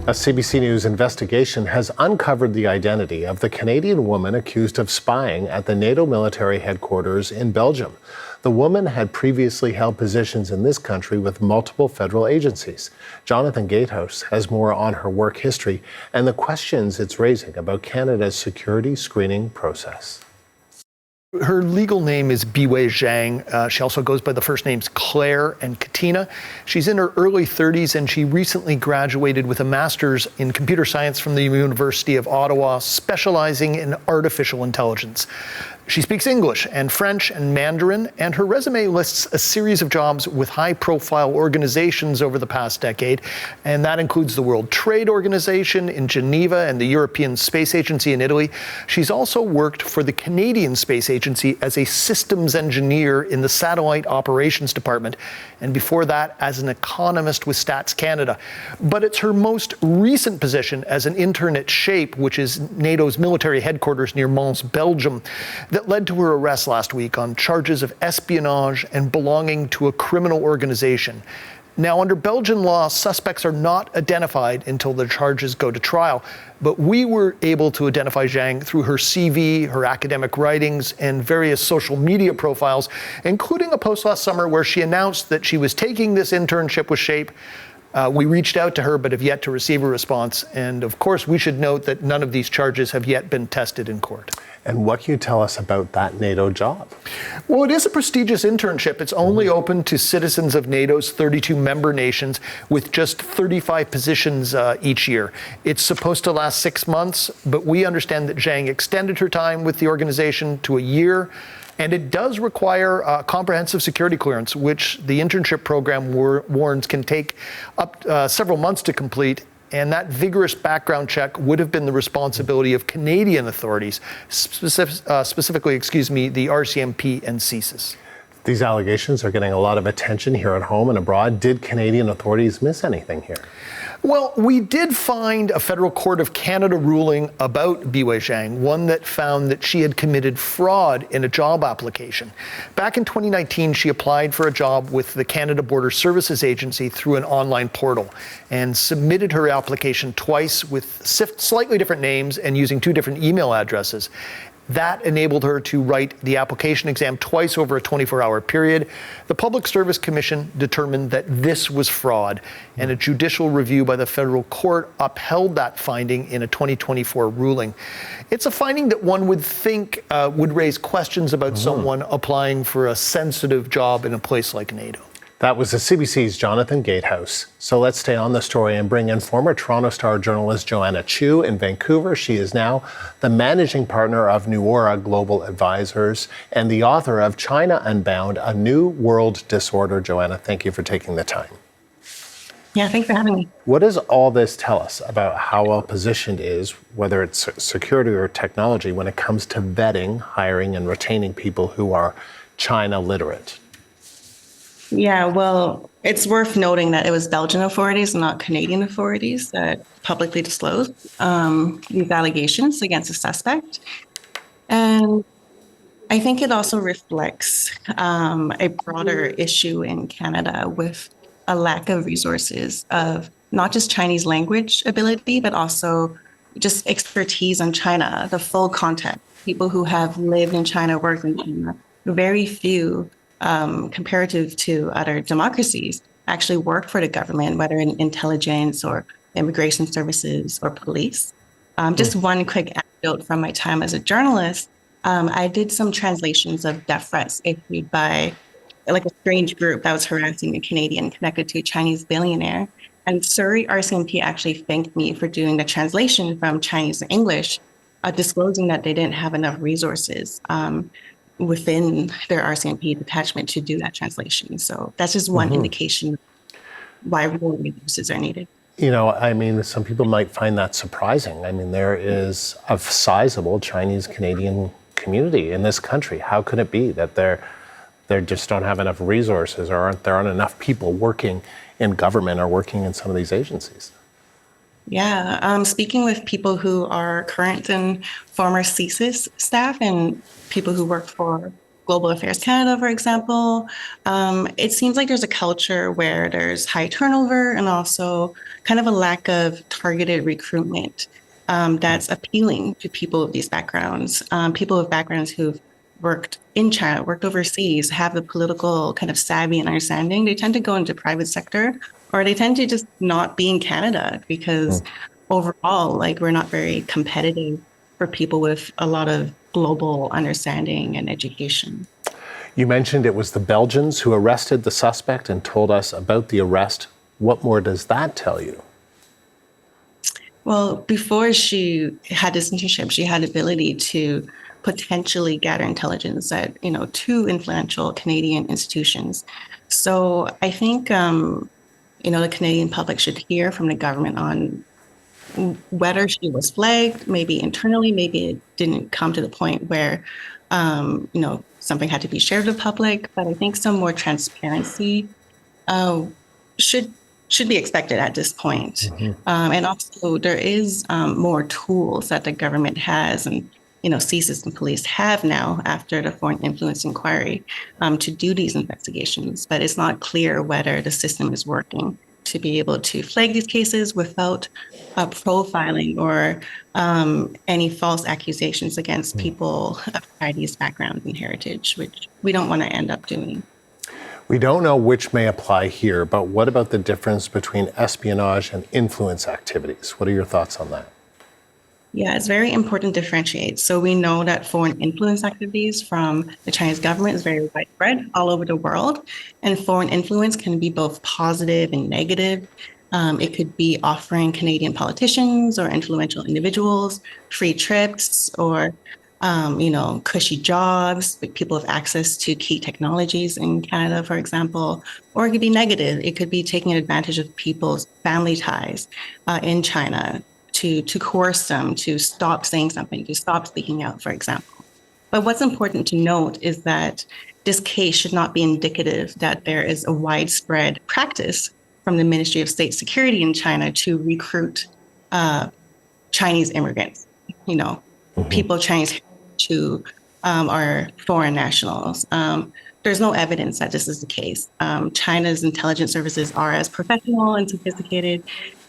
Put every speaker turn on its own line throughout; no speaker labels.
A CBC News investigation has uncovered the identity of the Canadian woman accused of spying at the NATO military headquarters in Belgium. The woman had previously held positions in this country with multiple federal agencies. Jonathan Gatehouse has more on her work history and the questions it's raising about Canada's security screening process.
Her legal name is Biwei Zhang. She also goes by the first names Claire and Katina. She's in her early 30s and she recently graduated with a master's in computer science from the University of Ottawa, specializing in artificial intelligence. She speaks English and French and Mandarin, and her resume lists a series of jobs with high-profile organizations over the past decade, and that includes the World Trade Organization in Geneva and the European Space Agency in Italy. She's also worked for the Canadian Space Agency as a systems engineer in the Satellite Operations Department, and before that as an economist with Stats Canada. But it's her most recent position as an intern at SHAPE, which is NATO's military headquarters near Mons, Belgium, that led to her arrest last week on charges of espionage and belonging to a criminal organization. Now, under Belgian law, suspects are not identified until the charges go to trial, but we were able to identify Zhang through her CV, her academic writings, and various social media profiles, including a post last summer where she announced that she was taking this internship with SHAPE. We reached out to her, but have yet to receive a response. And of course, we should note that none of these charges have yet been tested in court.
And what can you tell us about that NATO job?
Well, it is a prestigious internship. It's only open to citizens of NATO's 32 member nations with just 35 positions each year. It's supposed to last 6 months, but we understand that Zhang extended her time with the organization to a year. And it does require comprehensive security clearance, which the internship program warns can take up several months to complete. And that vigorous background check would have been the responsibility of Canadian authorities, specifically, the RCMP and CSIS.
These allegations are getting a lot of attention here at home and abroad. Did Canadian authorities miss anything here?
Well, we did find a Federal Court of Canada ruling about Biwei Zhang, one that found that she had committed fraud in a job application. Back in 2019, she applied for a job with the Canada Border Services Agency through an online portal and submitted her application twice with slightly different names and using 2 different email addresses. That enabled her to write the application exam twice over a 24-hour period. The Public Service Commission determined that this was fraud, and a judicial review by the federal court upheld that finding in a 2024 ruling. It's a finding that one would think would raise questions about someone applying for a sensitive job in a place like NATO.
That was the CBC's Jonathan Gatehouse. So let's stay on the story and bring in former Toronto Star journalist Joanna Chu in Vancouver. She is now the managing partner of Nuora Global Advisors and the author of China Unbound, A New World Disorder. Joanna, thank you for taking the time.
Yeah, thanks for having me.
What does all this tell us about how well positioned is, whether it's security or technology, when it comes to vetting, hiring, and retaining people who are China literate?
Yeah, well, it's worth noting that it was Belgian authorities and not Canadian authorities that publicly disclosed these allegations against the suspect. And I think it also reflects a broader issue in Canada with a lack of resources of not just Chinese language ability, but also just expertise on China, the full context. People who have lived in China, worked in China, very few comparative to other democracies, actually work for the government, whether in intelligence or immigration services or police. Just one quick anecdote from my time as a journalist. I did some translations of death threats issued by like a strange group that was harassing a Canadian connected to a Chinese billionaire. And Surrey RCMP actually thanked me for doing the translation from Chinese to English, disclosing that they didn't have enough resources within their RCMP detachment to do that translation. So that's just one indication why more resources are needed.
You know, I mean, some people might find that surprising. I mean, there is a sizable Chinese-Canadian community in this country. How could it be that they just don't have enough resources, or there aren't enough people working in government or working in some of these agencies?
Yeah, speaking with people who are current and former CSIS staff and people who work for Global Affairs Canada, for example, it seems like there's a culture where there's high turnover and also kind of a lack of targeted recruitment that's appealing to people with these backgrounds, people with backgrounds who've worked in China, worked overseas, have the political kind of savvy and understanding. They tend to go into private sector, or they tend to just not be in Canada because overall, like, we're not very competitive for people with a lot of global understanding and education.
You mentioned it was the Belgians who arrested the suspect and told us about the arrest. What more does that tell you?
Well, before she had this internship, she had the ability to potentially gather intelligence at, two influential Canadian institutions. So I think, the Canadian public should hear from the government on whether she was flagged, maybe internally, maybe it didn't come to the point where, something had to be shared with the public. But I think some more transparency should be expected at this point. And also there is more tools that the government has and, CSIS and police have now after the foreign influence inquiry to do these investigations. But it's not clear whether the system is working to be able to flag these cases without profiling or any false accusations against people of Chinese background and heritage, which we don't want to end up doing.
We don't know which may apply here, but what about the difference between espionage and influence activities? What are your thoughts on that?
Yeah, it's very important to differentiate. So we know that foreign influence activities from the Chinese government is very widespread all over the world. And foreign influence can be both positive and negative. It could be offering Canadian politicians or influential individuals free trips or, cushy jobs. People have access to key technologies in Canada, for example. Or it could be negative. It could be taking advantage of people's family ties in China to coerce them to stop saying something, to stop speaking out, for example. But what's important to note is that this case should not be indicative that there is a widespread practice from the Ministry of State Security in China to recruit Chinese immigrants, people Chinese who are foreign nationals. There's no evidence that this is the case. China's intelligence services are as professional and sophisticated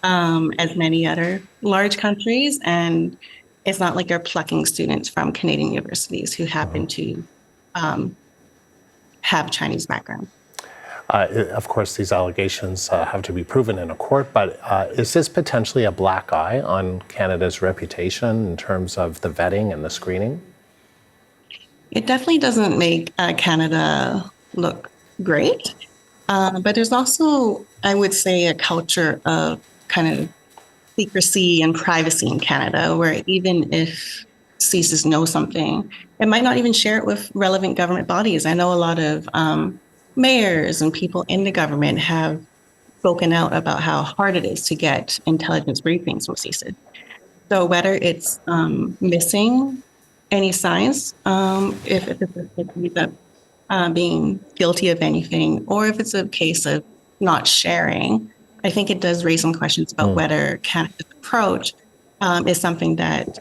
as many other large countries. And it's not like they're plucking students from Canadian universities who happen to have Chinese background.
Of course, these allegations have to be proven in a court, but is this potentially a black eye on Canada's reputation in terms of the vetting and the screening?
It definitely doesn't make Canada look great, but there's also, I would say, a culture of kind of secrecy and privacy in Canada, where even if CSIS knows something, it might not even share it with relevant government bodies. I know a lot of mayors and people in the government have spoken out about how hard it is to get intelligence briefings from CSIS. So whether it's missing any signs, if it's being guilty of anything, or if it's a case of not sharing, I think it does raise some questions about whether Canada's approach is something that,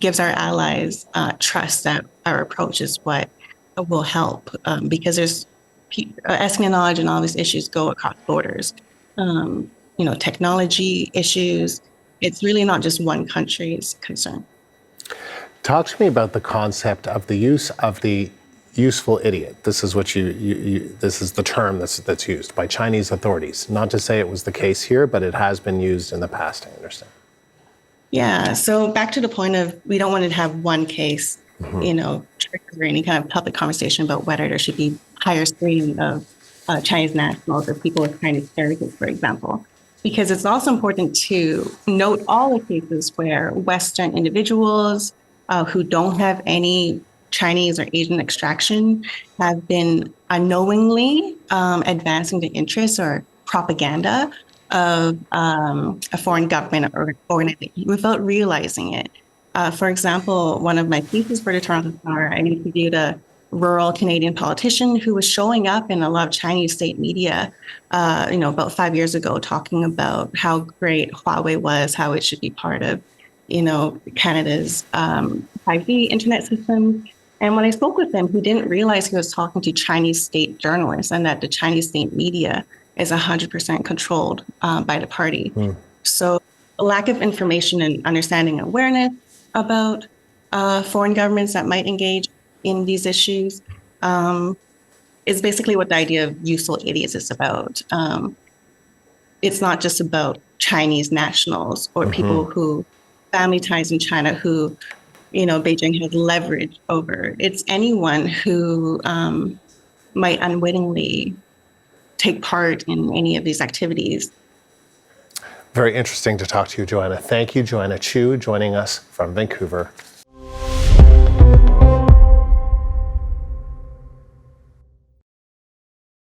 gives our allies trust that our approach is what will help, because there's espionage and all these issues go across borders. Technology issues. It's really not just one country's concern.
Talk to me about the concept of the use of the useful idiot. This is what this is the term that's used by Chinese authorities. Not to say it was the case here, but it has been used in the past, I understand. Yeah.
So back to the point of, we don't want to have one case, trigger any kind of public conversation about whether there should be higher screening of Chinese nationals or people with Chinese heritage, for example. Because it's also important to note all the cases where Western individuals who don't have any Chinese or Asian extraction have been unknowingly advancing the interests or propaganda of a foreign government or organization without realizing it. For example, one of my pieces for the Toronto Star, I interviewed a rural Canadian politician who was showing up in a lot of Chinese state media, about 5 years ago, talking about how great Huawei was, how it should be part of, Canada's 5G internet system. And when I spoke with him, he didn't realize he was talking to Chinese state journalists and that the Chinese state media is 100% controlled by the party. So a lack of information and understanding and awareness about foreign governments that might engage in these issues is basically what the idea of useful idiots is about. It's not just about Chinese nationals or people who family ties in China who, Beijing has leverage over. It's anyone who might unwittingly take part in any of these activities.
Very interesting to talk to you, Joanna. Thank you, Joanna Chu, joining us from Vancouver,